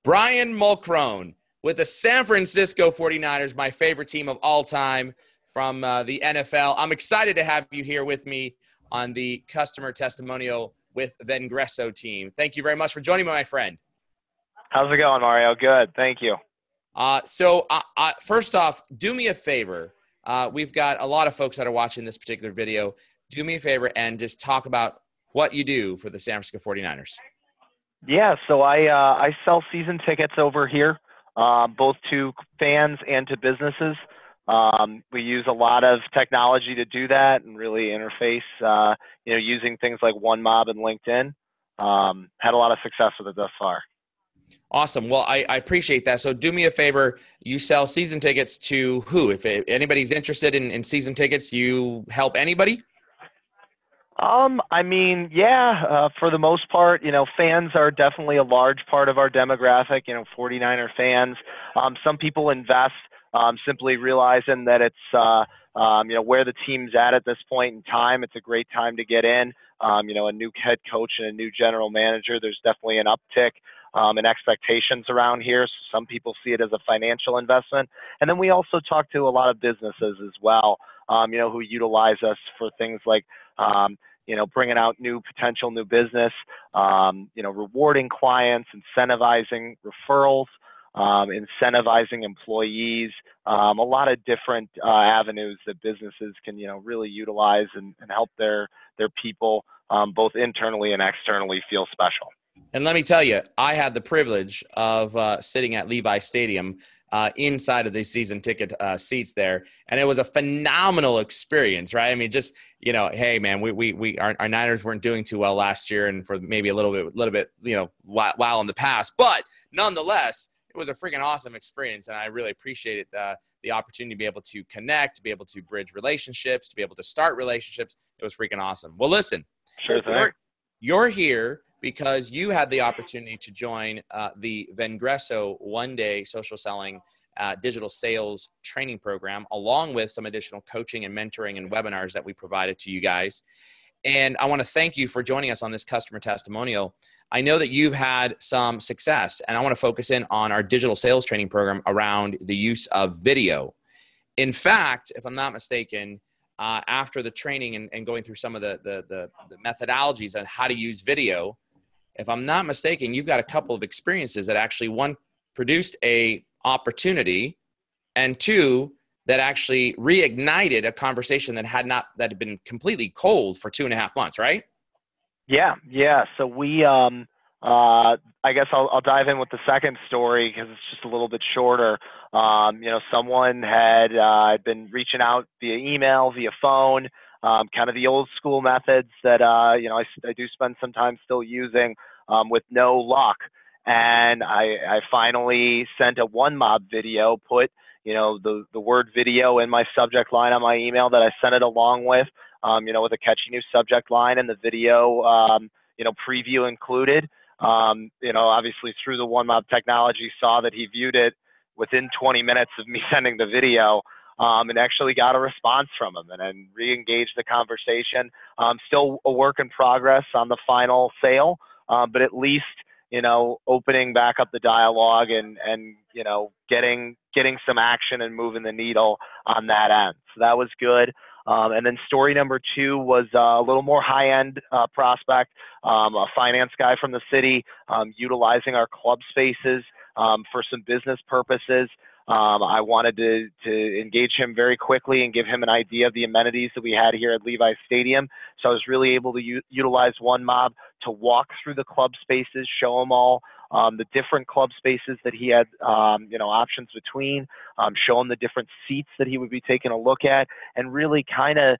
Brian Mulcrone with the San Francisco 49ers, my favorite team of all time from the NFL. I'm excited to have you here with me on the customer testimonial with Vengreso team. Thank you very much for joining me, my friend. How's it going, Mario? Good. Thank you. First off, do me a favor. We've got a lot of folks that are watching this particular video. Do me a favor and just talk about what you do for the San Francisco 49ers. Yeah, so I sell season tickets over here, both to fans and to businesses. We use a lot of technology to do that and really interface, using things like OneMob and LinkedIn. Had a lot of success with it thus far. Awesome. Well, I appreciate that. So do me a favor. You sell season tickets to who? If anybody's interested in season tickets, you help anybody? For the most part, fans are definitely a large part of our demographic, 49er fans. Some people invest, simply realizing that it's, where the team's at this point in time. It's a great time to get in. A new head coach and a new general manager, there's definitely an uptick in expectations around here. So some people see it as a financial investment. And then we also talk to a lot of businesses as well, who utilize us for things like, bringing out potential new business, rewarding clients, incentivizing referrals, incentivizing employees, a lot of different avenues that businesses can, really utilize and help their people, both internally and externally, feel special. And let me tell you, I had the privilege of sitting at Levi Stadium inside of the season ticket seats there. And it was a phenomenal experience, right? I mean, just, hey man, our Niners weren't doing too well last year and for maybe a little bit, while in the past, but nonetheless, it was a freaking awesome experience. And I really appreciated the opportunity to be able to connect, to be able to bridge relationships, to be able to start relationships. It was freaking awesome. Well, listen, sure thing. You're here because you had the opportunity to join the Vengreso one-day social selling digital sales training program, along with some additional coaching and mentoring and webinars that we provided to you guys. And I want to thank you for joining us on this customer testimonial. I know that you've had some success, and I want to focus in on our digital sales training program around the use of video. In fact, if I'm not mistaken, after the training and going through some of the methodologies on how to use video, if I'm not mistaken, you've got a couple of experiences that actually, one, produced a opportunity, and two, that actually reignited a conversation that had been completely cold for 2.5 months, right? Yeah. So we, I guess I'll dive in with the second story because it's just a little bit shorter. Someone had been reaching out via email, via phone, kind of the old school methods that, I do spend some time still using, with no luck. And I finally sent a OneMob video, put, the word video in my subject line on my email that I sent it along with, with a catchy new subject line and the video, preview included. Obviously through the OneMob technology, saw that he viewed it within 20 minutes of me sending the video, and actually got a response from him and re-engaged the conversation. Still a work in progress on the final sale, but at least, opening back up the dialogue and getting some action and moving the needle on that end. So that was good. And then story number two was a little more high-end prospect, a finance guy from the city, utilizing our club spaces for some business purposes. I wanted to engage him very quickly and give him an idea of the amenities that we had here at Levi Stadium. So I was really able to utilize OneMob to walk through the club spaces, show him all the different club spaces that he had, options between, show him the different seats that he would be taking a look at, and really kind of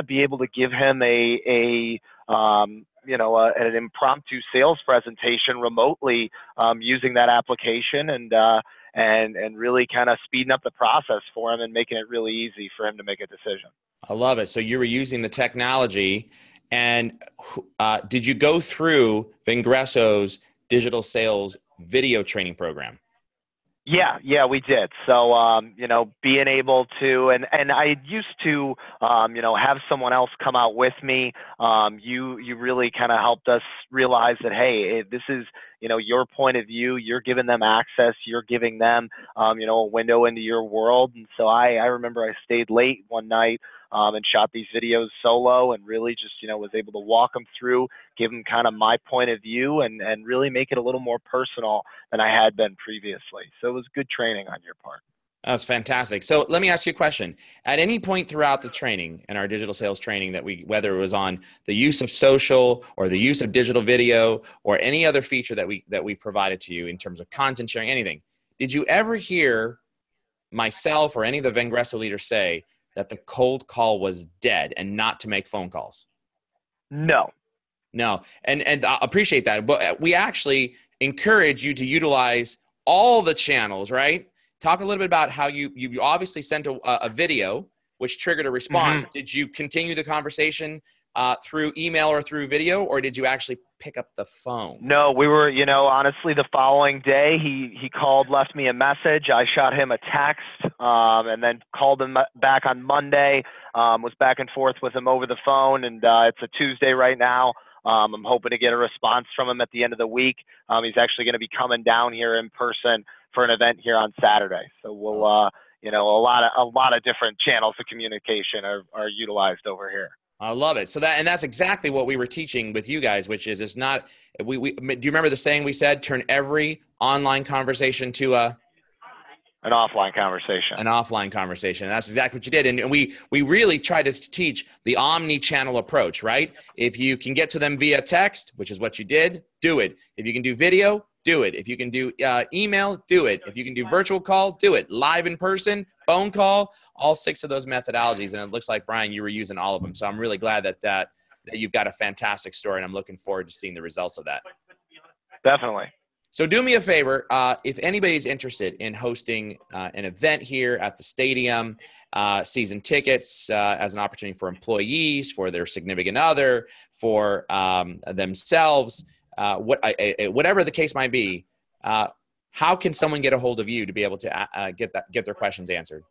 be able to give him an impromptu sales presentation remotely, using that application and really kind of speeding up the process for him and making it really easy for him to make a decision. I love it. So you were using the technology, and did you go through Vengreso's digital sales video training program? Yeah, we did. So, being able to, and I used to, have someone else come out with me. You really kind of helped us realize that, hey, this is, your point of view. You're giving them access. You're giving them, a window into your world. And so I remember I stayed late one night and shot these videos solo and really just, was able to walk them through, give them kind of my point of view and really make it a little more personal than I had been previously. So it was good training on your part. That's fantastic. So let me ask you a question. At any point throughout the training and our digital sales training whether it was on the use of social or the use of digital video or any other feature that we provided to you in terms of content sharing, anything, did you ever hear myself or any of the Vengreso leaders say that the cold call was dead and not to make phone calls? No. And I appreciate that. But we actually encourage you to utilize all the channels, right? Talk a little bit about how you obviously sent a video, which triggered a response. Mm-hmm. Did you continue the conversation through email or through video, or did you actually pick up the phone? No, we were, honestly, the following day, he called, left me a message. I shot him a text and then called him back on Monday, was back and forth with him over the phone, and it's a Tuesday right now. I'm hoping to get a response from him at the end of the week. He's actually going to be coming down here in person for an event here on Saturday. So we'll, a lot of different channels of communication are utilized over here. I love it. So that's exactly what we were teaching with you guys, which is it's not, do you remember the saying we said, turn every online conversation to an offline conversation. An offline conversation. And that's exactly what you did. And we really tried to teach the omni-channel approach, right? If you can get to them via text, which is what you did, do it. If you can do video, do it. If you can do email, do it. If you can do virtual call, do it. Live in person, phone call, all 6 of those methodologies. And it looks like, Brian, you were using all of them. So I'm really glad that you've got a fantastic story, and I'm looking forward to seeing the results of that. Definitely. So do me a favor, if anybody's interested in hosting an event here at the stadium, season tickets as an opportunity for employees, for their significant other, for themselves, whatever the case might be, how can someone get a hold of you to be able to get their questions answered?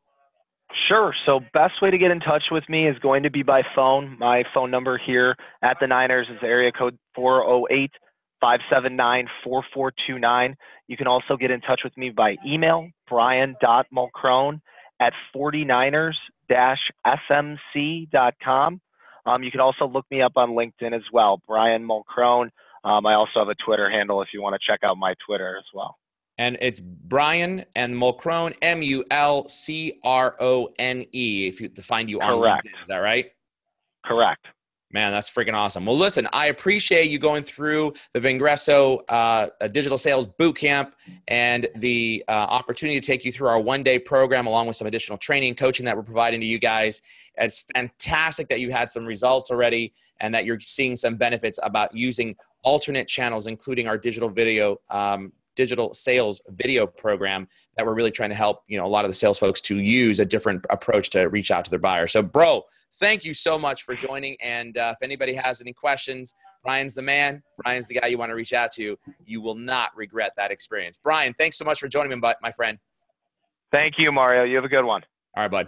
Sure. So best way to get in touch with me is going to be by phone. My phone number here at the Niners is area code 408-579-4429. You can also get in touch with me by email, brian.mulcrone@49ers-smc.com. You can also look me up on LinkedIn as well, Brian Mulcrone. I also have a Twitter handle if you want to check out my Twitter as well. And it's Brian and Mulcrone, Mulcrone, to find you on Correct. LinkedIn. Is that right? Correct. Man, that's freaking awesome. Well, listen, I appreciate you going through the Vengreso Digital Sales Bootcamp and the opportunity to take you through our one-day program along with some additional training and coaching that we're providing to you guys. It's fantastic that you had some results already and that you're seeing some benefits about using alternate channels, including our digital sales video program that we're really trying to help, a lot of the sales folks to use a different approach to reach out to their buyer. So, bro, thank you so much for joining. And if anybody has any questions, Brian's the man. Brian's the guy you want to reach out to. You will not regret that experience. Brian, thanks so much for joining me, my friend. Thank you, Mario. You have a good one. All right, bud.